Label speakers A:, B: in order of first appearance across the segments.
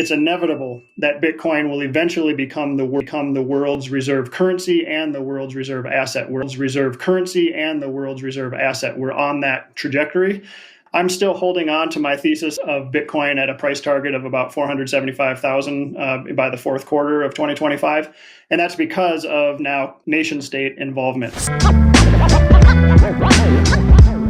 A: It's inevitable that Bitcoin will eventually become the world's reserve currency and the world's reserve asset. We're on that trajectory. I'm still holding on to my thesis of Bitcoin at a price target of about 475,000 by the fourth quarter of 2025. And that's because of now nation state involvement.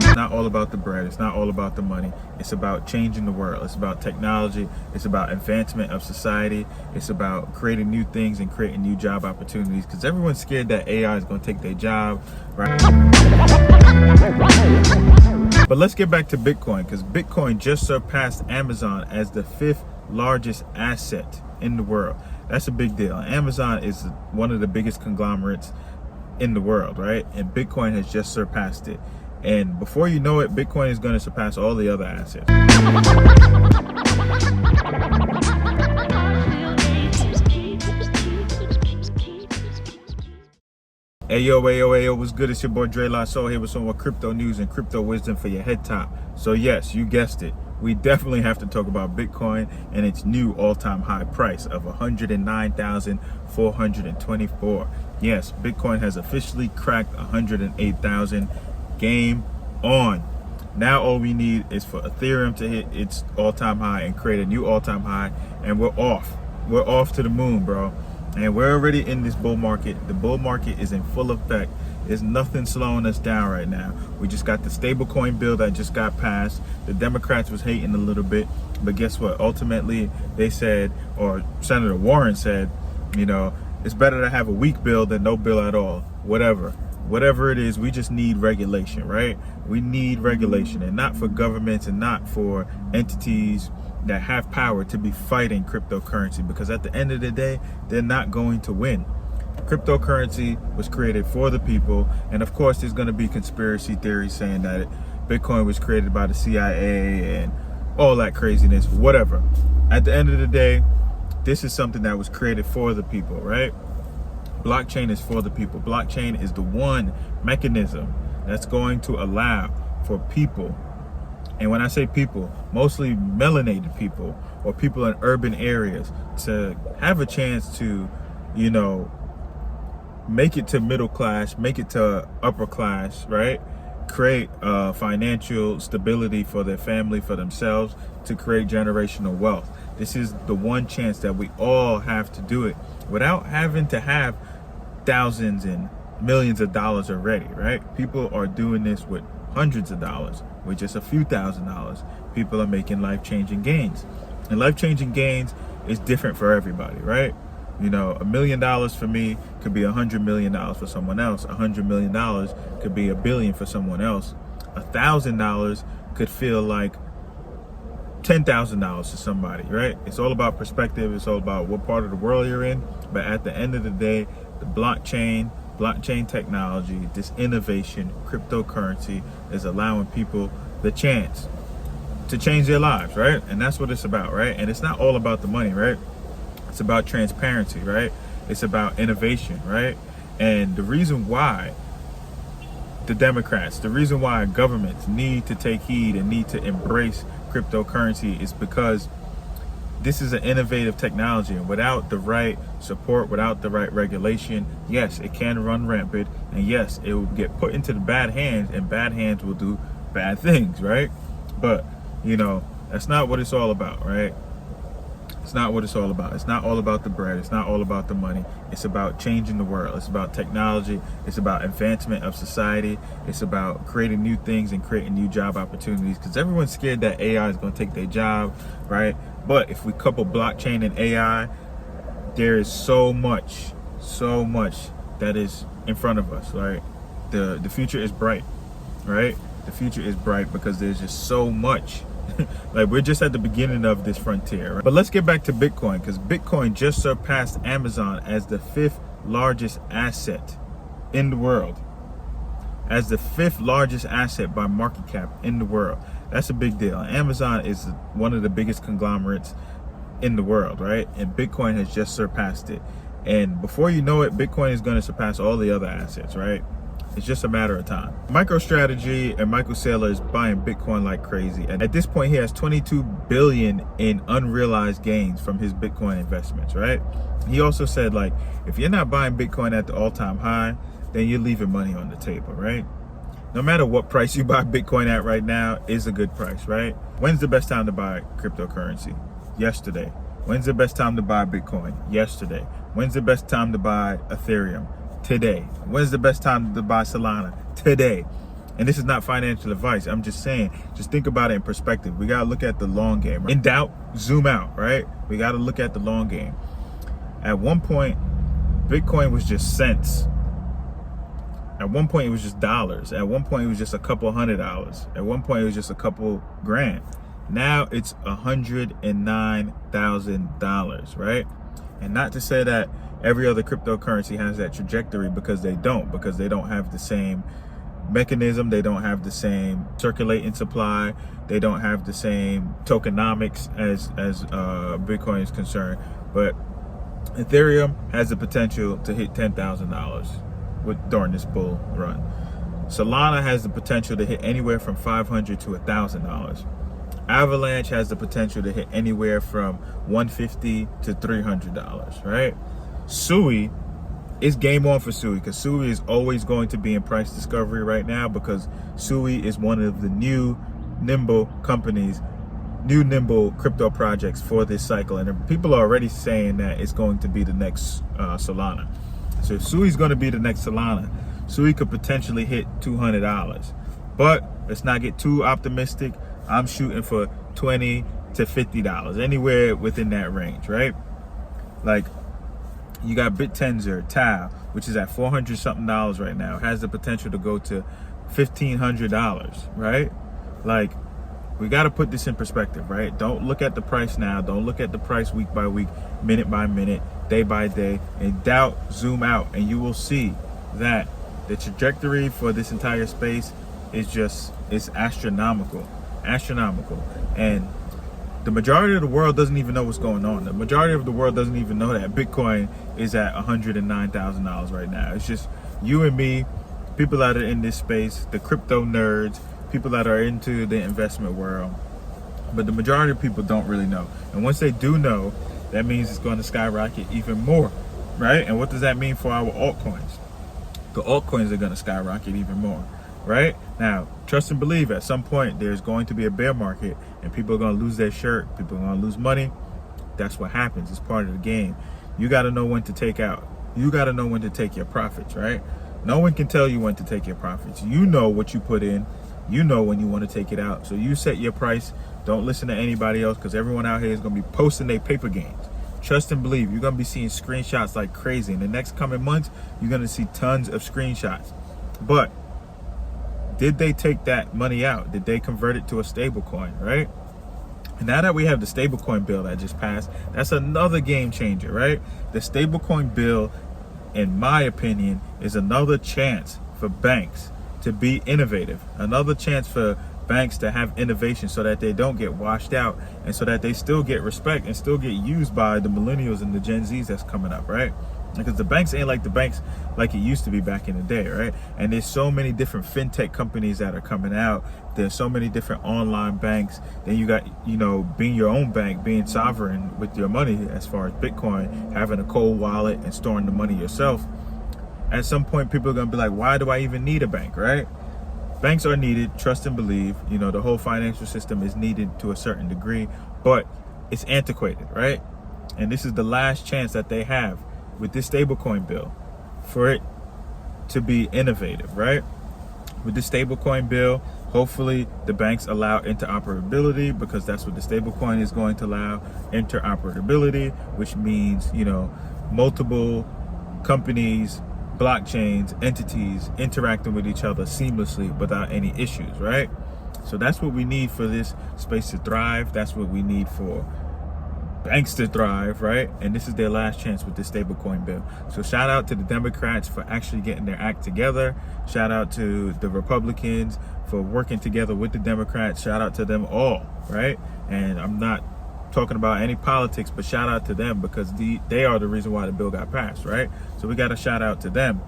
B: It's not all about the bread. It's not all about the money. It's about changing the world. It's about technology. It's about advancement of society. It's about creating new things and creating new job opportunities, because everyone's scared that AI is going to take their job, right? But let's get back to Bitcoin, because Bitcoin just surpassed Amazon as the 5th largest asset in the world. That's a big deal. Amazon is one of the biggest conglomerates in the world, right? And Bitcoin has just surpassed it. And before you know it, Bitcoin is going to surpass all the other assets. Hey yo, what's good? It's your boy Dre Lasso here with some more crypto news and crypto wisdom for your head top. So yes, you guessed it. We definitely have to talk about Bitcoin and its new all-time high price of $109,424. Yes, Bitcoin has officially cracked 108,000. Game on. Now all we need is for Ethereum to hit its all-time high and create a new all-time high, and we're off. We're off to the moon, bro. And we're already in this bull market. The bull market is in full effect. There's nothing slowing us down right now. We just got the stablecoin bill that just got passed. The Democrats was hating a little bit, but guess what? Ultimately, they said, or Senator Warren said, you know, it's better to have a weak bill than no bill at all. Whatever it is, we just need regulation, right? We need regulation, and not for governments and not for entities that have power to be fighting cryptocurrency, because at the end of the day, they're not going to win. Cryptocurrency was created for the people, and of course there's going to be conspiracy theories saying that Bitcoin was created by the CIA and all that craziness, whatever. At the end of the day, this is something that was created for the people, right? Blockchain is for the people. Blockchain is the one mechanism that's going to allow for people, and when I say people, mostly melanated people or people in urban areas, to have a chance to, you know, make it to middle class, make it to upper class, right? Create financial stability for their family, for themselves, to create generational wealth. This is the one chance that we all have to do it without having to have thousands and millions of dollars already, right? People are doing this with hundreds of dollars, with just a few $1,000s. People are making life-changing gains. And life-changing gains is different for everybody, right? You know, $1 million for me could be $100 million for someone else. $100 million could be $1 billion for someone else. $1,000 could feel like $10,000 to somebody, right? It's all about perspective. It's all about what part of the world you're in. But at the end of the day, the blockchain technology, this innovation, cryptocurrency is allowing people the chance to change their lives, right? And that's what it's about, right? And it's not all about the money, right? It's about transparency, right? It's about innovation, right? And the reason why the Democrats, the reason why governments need to take heed and need to embrace cryptocurrency is because this is an innovative technology, and without the right support, without the right regulation, yes, it can run rampant, and yes, it will get put into the bad hands, and bad hands will do bad things, right? But, you know, that's not what it's all about, right? It's not what it's all about. It's not all about the bread. It's not all about the money. It's about changing the world. It's about technology. It's about advancement of society. It's about creating new things and creating new job opportunities, because everyone's scared that AI is going to take their job, right? But if we couple blockchain and AI, there is so much that is in front of us, right? The future is bright, right? The future is bright because there's just so much. Like, we're just at the beginning of this frontier, right? But let's get back to Bitcoin, because Bitcoin just surpassed Amazon as the 5th largest asset in the world. As the 5th largest asset by market cap in the world. That's a big deal. Amazon is one of the biggest conglomerates in the world, right? And Bitcoin has just surpassed it. And before you know it, Bitcoin is going to surpass all the other assets, right? It's just a matter of time. MicroStrategy and Michael Saylor is buying Bitcoin like crazy. And at this point, he has 22 billion in unrealized gains from his Bitcoin investments, right? He also said, like, if you're not buying Bitcoin at the all-time high, then you're leaving money on the table, right? No matter what price you buy Bitcoin at right now is a good price, right? When's the best time to buy cryptocurrency? Yesterday. When's the best time to buy Bitcoin? Yesterday. When's the best time to buy Ethereum? Today. When's the best time to buy Solana? Today. And this is not financial advice. I'm just saying, just think about it in perspective. We got to look at the long game. Right? In doubt, zoom out, right? We got to look at the long game. At one point, Bitcoin was just cents. At one point, it was just dollars. At one point, it was just a couple $100. At one point, it was just a couple grand. Now it's $109,000, right? And not to say that every other cryptocurrency has that trajectory, because they don't have the same mechanism. They don't have the same circulating supply. They don't have the same tokenomics as Bitcoin is concerned. But Ethereum has the potential to hit $10,000 during this bull run. Solana has the potential to hit anywhere from $500 to $1,000. Avalanche has the potential to hit anywhere from $150 to $300, right? Sui, it's game on for Sui, because Sui is always going to be in price discovery right now, because Sui is one of the new nimble companies, new nimble crypto projects for this cycle. And people are already saying that it's going to be the next Solana. So if Sui's going to be the next Solana, Sui could potentially hit $200. But let's not get too optimistic. I'm shooting for $20 to $50, anywhere within that range, right? Like, you got BitTenzer, Tau, which is at $400 something right now, has the potential to go to $1,500, right? Like, we got to put this in perspective, right? Don't look at the price now. Don't look at the price week by week, minute by minute, day by day. In doubt, zoom out, and you will see that the trajectory for this entire space is it's astronomical. And the majority of the world doesn't even know what's going on. The majority of the world doesn't even know that Bitcoin is at $109,000 right now. It's just you and me, people that are in this space, the crypto nerds, people that are into the investment world. But the majority of people don't really know. And once they do know, that means it's going to skyrocket even more, right? And what does that mean for our altcoins? The altcoins are going to skyrocket even more, right? Now, trust and believe, at some point there's going to be a bear market and people are going to lose their shirt. People are going to lose money. That's what happens. It's part of the game. You got to know when to take out. You got to know when to take your profits, right? No one can tell you when to take your profits. You know what you put in. You know when you want to take it out. So you set your price. Don't listen to anybody else, because everyone out here is going to be posting their paper gains. Trust and believe, you're going to be seeing screenshots like crazy. In the next coming months, you're going to see tons of screenshots. But did they take that money out? Did they convert it to a stable coin, right? And now that we have the stablecoin bill that just passed, that's another game changer, right? The stablecoin bill, in my opinion, is another chance for banks to be innovative, another chance for banks to have innovation so that they don't get washed out, and so that they still get respect and still get used by the millennials and the Gen Zs that's coming up, right? Because the banks ain't like the banks like it used to be back in the day, right? And there's so many different fintech companies that are coming out. There's so many different online banks. Then you got, being your own bank, being sovereign with your money, as far as Bitcoin, having a cold wallet and storing the money yourself. At some point, people are going to be like, why do I even need a bank, right? Banks are needed, trust and believe. The whole financial system is needed to a certain degree, but it's antiquated, right? And this is the last chance that they have with this stablecoin bill for it to be innovative, right? With the stablecoin bill, hopefully the banks allow interoperability, because that's what the stablecoin is going to allow, interoperability, which means, multiple companies, blockchains, entities interacting with each other seamlessly without any issues, right? So that's what we need for this space to thrive. That's what we need for banks to thrive, right? And this is their last chance with this stablecoin bill. So shout out to the Democrats for actually getting their act together. Shout out to the Republicans for working together with the Democrats. Shout out to them all, right? And I'm not talking about any politics, but shout out to them, because they are the reason why the bill got passed, right? So we got to shout out to them.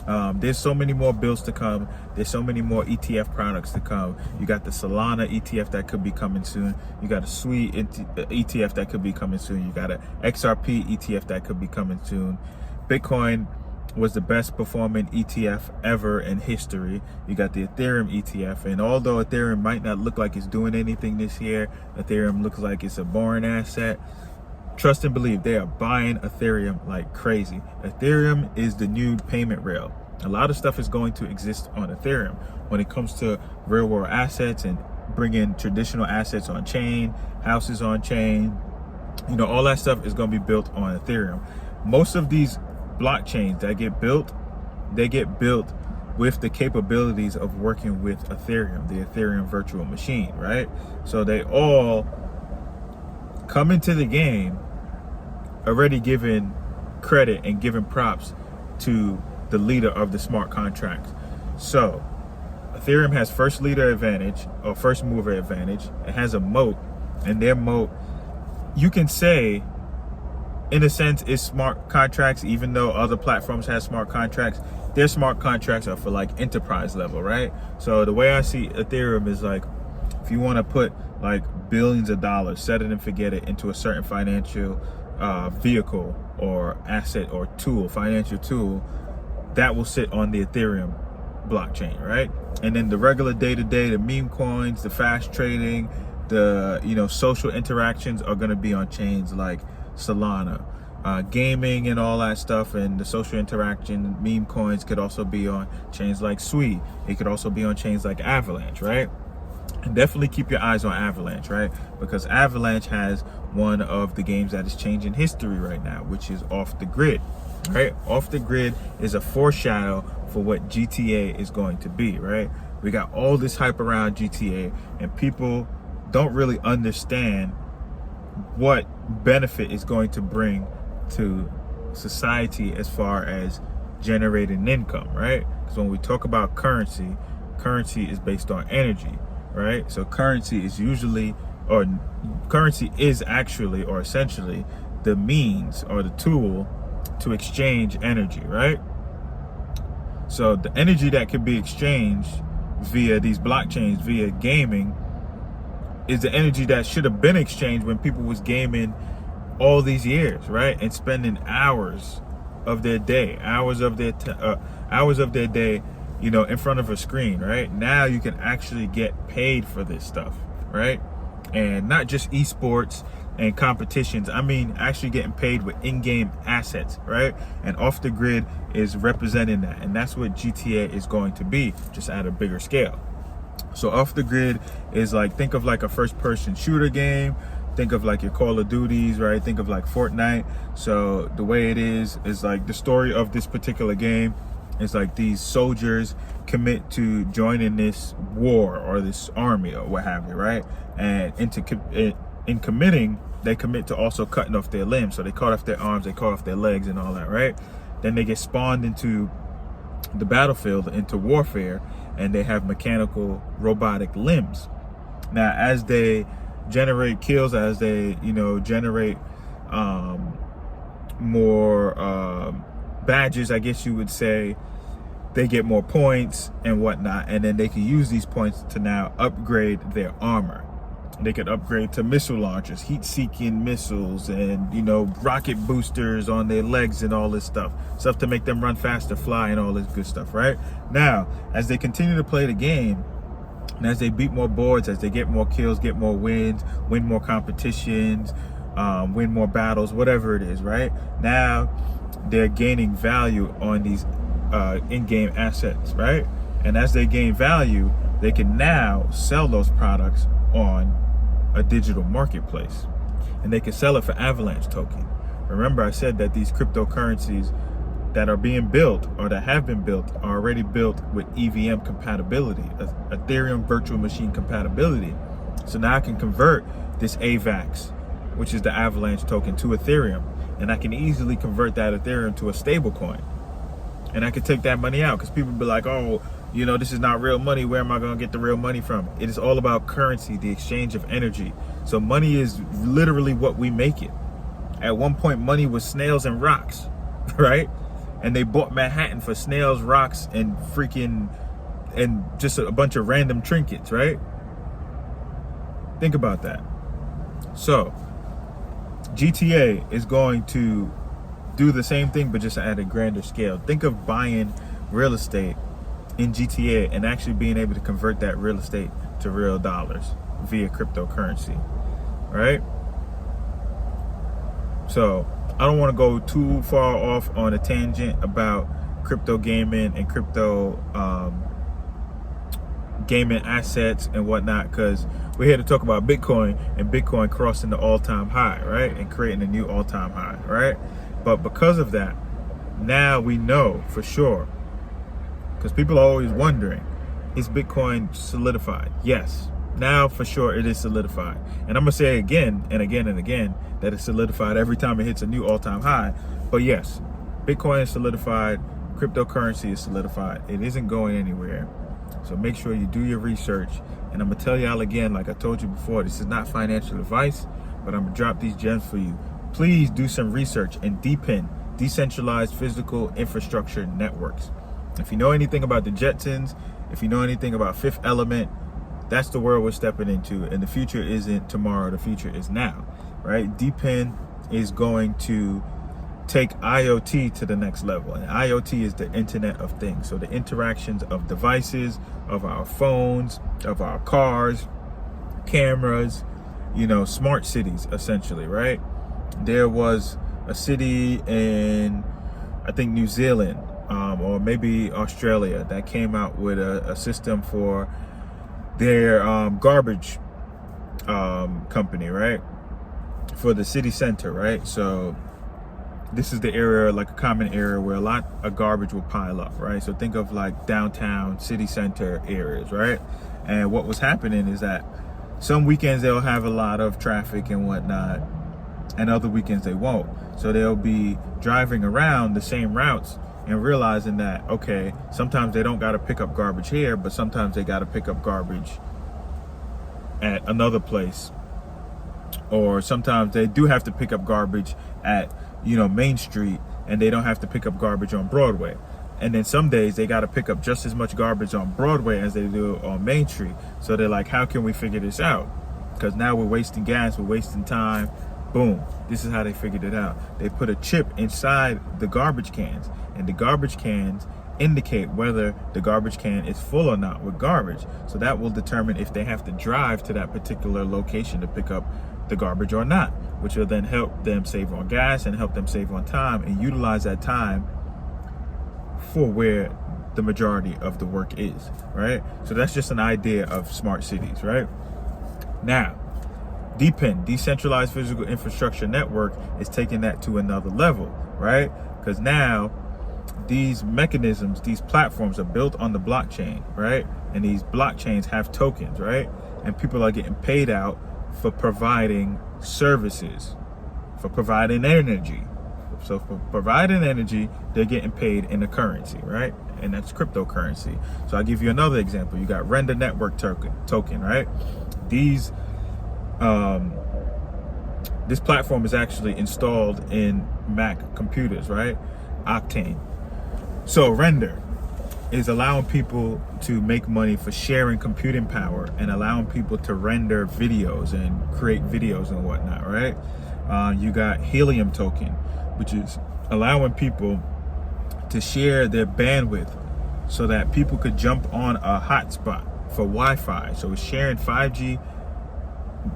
B: There's so many more bills to come. There's so many more ETF products to come. You got the Solana ETF that could be coming soon. You got a Sui ETF that could be coming soon. You got an XRP ETF that could be coming soon. Bitcoin was the best performing ETF ever in history. You got the Ethereum ETF, and although Ethereum might not look like it's doing anything this year, Ethereum looks like it's a boring asset. Trust and believe, they are buying Ethereum like crazy. Ethereum is the new payment rail. A lot of stuff is going to exist on Ethereum when it comes to real world assets and bringing traditional assets on chain, houses on chain. You know, all that stuff is going to be built on Ethereum. Most of these blockchains that get built, they get built with the capabilities of working with Ethereum, the Ethereum virtual machine, right? So they all come into the game already given credit and given props to the leader of the smart contracts. So Ethereum has first leader advantage or first mover advantage. It has a moat, and their moat, you can say, in a sense, is smart contracts. Even though other platforms have smart contracts, their smart contracts are for like enterprise level, right? So the way I see Ethereum is like, if you want to put like billions of dollars, set it and forget it, into a certain financial vehicle or asset or tool, financial tool, that will sit on the Ethereum blockchain, right? And then the regular day-to-day, the meme coins, the fast trading, the social interactions are going to be on chains like Solana. Gaming and all that stuff, and the social interaction meme coins could also be on chains like Sui. It could also be on chains like Avalanche, right? And definitely keep your eyes on Avalanche, right? Because Avalanche has one of the games that is changing history right now, which is Off the Grid, right? Off the Grid is a foreshadow for what GTA is going to be, right? We got all this hype around GTA, and people don't really understand what benefit is going to bring to society as far as generating income, right? Because when we talk about currency, currency is based on energy, right? So currency is actually or essentially the means or the tool to exchange energy, right? So the energy that can be exchanged via these blockchains, via gaming, is the energy that should have been exchanged when people was gaming all these years, right? And spending hours of their day, in front of a screen, right? Now you can actually get paid for this stuff, right? And not just esports and competitions. I mean, actually getting paid with in-game assets, right? And Off the Grid is representing that, and that's what GTA is going to be, just at a bigger scale. So Off the Grid is like, think of like a first-person shooter game. Think of like your Call of Duties, right? Think of like Fortnite. So the way it is like the story of this particular game is like these soldiers commit to joining this war or this army or what have you, right? And in committing, they commit to also cutting off their limbs. So they cut off their arms, they cut off their legs and all that, right? Then they get spawned into the battlefield, into warfare, and they have mechanical robotic limbs. Now, as they generate kills, as they generate more badges, I guess you would say, they get more points and whatnot, and then they can use these points to now upgrade their armor. They could upgrade to missile launchers, heat-seeking missiles, and rocket boosters on their legs and all this stuff to make them run faster, fly, and all this good stuff, right? Now, as they continue to play the game, and as they beat more boards, as they get more kills, get more wins, win more competitions, win more battles, whatever it is, right? Now they're gaining value on these in-game assets, right? And as they gain value, they can now sell those products on a digital marketplace, and they can sell it for Avalanche token. Remember, I said that these cryptocurrencies that are being built or that have been built are already built with EVM compatibility, Ethereum virtual machine compatibility. So now I can convert this AVAX, which is the Avalanche token, to Ethereum, and I can easily convert that Ethereum to a stablecoin. And I can take that money out, because people be like, oh, this is not real money. Where am I going to get the real money from? It is all about currency, the exchange of energy. So money is literally what we make it. At one point, money was snails and rocks, right? and they bought Manhattan for snails, rocks, and just a bunch of random trinkets, right? Think about that. So GTA is going to do the same thing, but just at a grander scale. Think of buying real estate in GTA and actually being able to convert that real estate to real dollars via cryptocurrency, right? So I don't want to go too far off on a tangent about crypto gaming and crypto gaming assets and whatnot, because we're here to talk about Bitcoin and Bitcoin crossing the all-time high, right? And creating a new all-time high, right? But because of that, now we know for sure, because people are always wondering, is Bitcoin solidified? Yes. Now for sure it is solidified. And I'm going to say again and again and again that it's solidified every time it hits a new all-time high. But yes, Bitcoin is solidified. Cryptocurrency is solidified. It isn't going anywhere. So make sure you do your research. And I'm going to tell y'all again, like I told you before, this is not financial advice, but I'm going to drop these gems for you. Please do some research and deepen decentralized physical infrastructure networks. If you know anything about the Jetsons, if you know anything about Fifth Element, that's the world we're stepping into. And the future isn't tomorrow, the future is now, right? DePIN is going to take IoT to the next level. And IoT is the Internet of Things. So the interactions of devices, of our phones, of our cars, cameras, smart cities, essentially, right? There was a city in, I think, New Zealand, or maybe Australia, that came out with a system for their garbage company, right? For the city center, right? So this is the area, like a common area where a lot of garbage will pile up, right? So think of like downtown city center areas, right? And what was happening is that some weekends they'll have a lot of traffic and whatnot, and other weekends they won't. So they'll be driving around the same routes and realizing that, okay, sometimes they don't got to pick up garbage here, but sometimes they got to pick up garbage at another place. Or sometimes they do have to pick up garbage at, Main Street, and they don't have to pick up garbage on Broadway. And then some days they got to pick up just as much garbage on Broadway as they do on Main Street. So they're like, how can we figure this out? Because now we're wasting gas, we're wasting time. Boom. This is how they figured it out. They put a chip inside the garbage cans, and the garbage cans indicate whether the garbage can is full or not with garbage. So that will determine if they have to drive to that particular location to pick up the garbage or not, which will then help them save on gas and help them save on time and utilize that time for where the majority of the work is, right? So that's just an idea of smart cities, right? Now, DePIN, Decentralized Physical Infrastructure Network, is taking that to another level, right? Because now these mechanisms, these platforms are built on the blockchain, right? And these blockchains have tokens, right? And people are getting paid out for providing services, for providing energy. So for providing energy, they're getting paid in a currency, right? And that's cryptocurrency. So I'll give you another example. You got Render Network token, right? These this platform is actually installed in Mac computers, right? Octane. So Render is allowing people to make money for sharing computing power and allowing people to render videos and create videos and whatnot, right? You got Helium token, which is allowing people to share their bandwidth so that people could jump on a hotspot for Wi-Fi. So it's sharing 5G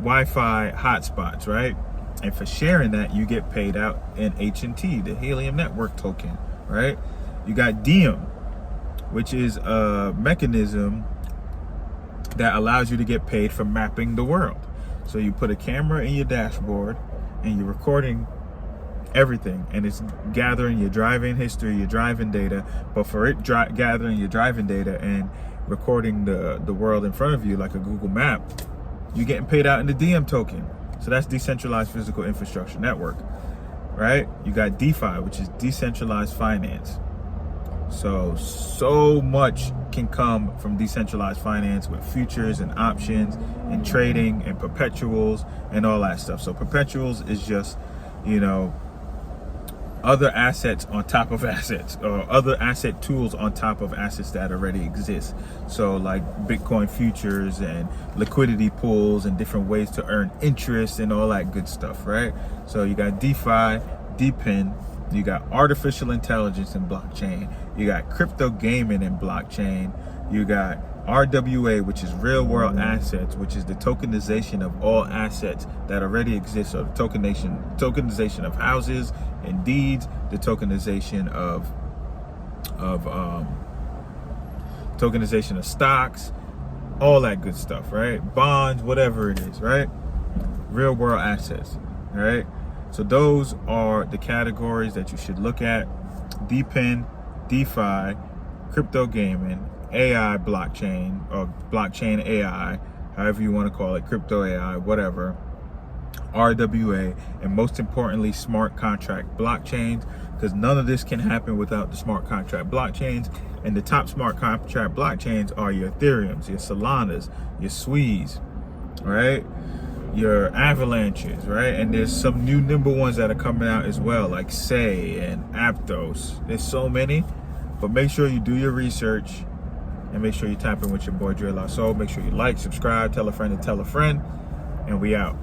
B: Wi-Fi hotspots, right? And for sharing that, you get paid out in H&T, the Helium Network token, right? You got Diem, which is a mechanism that allows you to get paid for mapping the world. So you put a camera in your dashboard and you're recording everything, and it's gathering your driving history, your driving data. But for it gathering your driving data and recording the world in front of you like a Google map, you're getting paid out in the Diem token. So that's Decentralized Physical Infrastructure Network, right? You got DeFi, which is decentralized finance. So much can come from decentralized finance with futures and options and trading and perpetuals and all that stuff. So perpetuals is just, other assets on top of assets, or other asset tools on top of assets that already exist. So like Bitcoin futures and liquidity pools and different ways to earn interest and all that good stuff, right? So you got DeFi, DePIN, you got artificial intelligence in blockchain, you got crypto gaming in blockchain, you got RWA, which is real world assets, which is the tokenization of all assets that already exist. So the tokenization of houses and deeds, the tokenization of stocks, all that good stuff, right? Bonds, whatever it is, right? Real world assets, right? So those are the categories that you should look at: DePIN, DeFi, crypto gaming, AI blockchain, or blockchain AI, however you want to call it, crypto AI, whatever, RWA, and most importantly, smart contract blockchains, because none of this can happen without the smart contract blockchains. And the top smart contract blockchains are your Ethereums, your Solanas, your Swees, right? Your Avalanches, right? And there's some new nimble ones that are coming out as well, like Say and Aptos. There's so many, but make sure you do your research. And make sure you tap in with your boy Dre La Soul. Make sure you like, subscribe, tell a friend to tell a friend. And we out.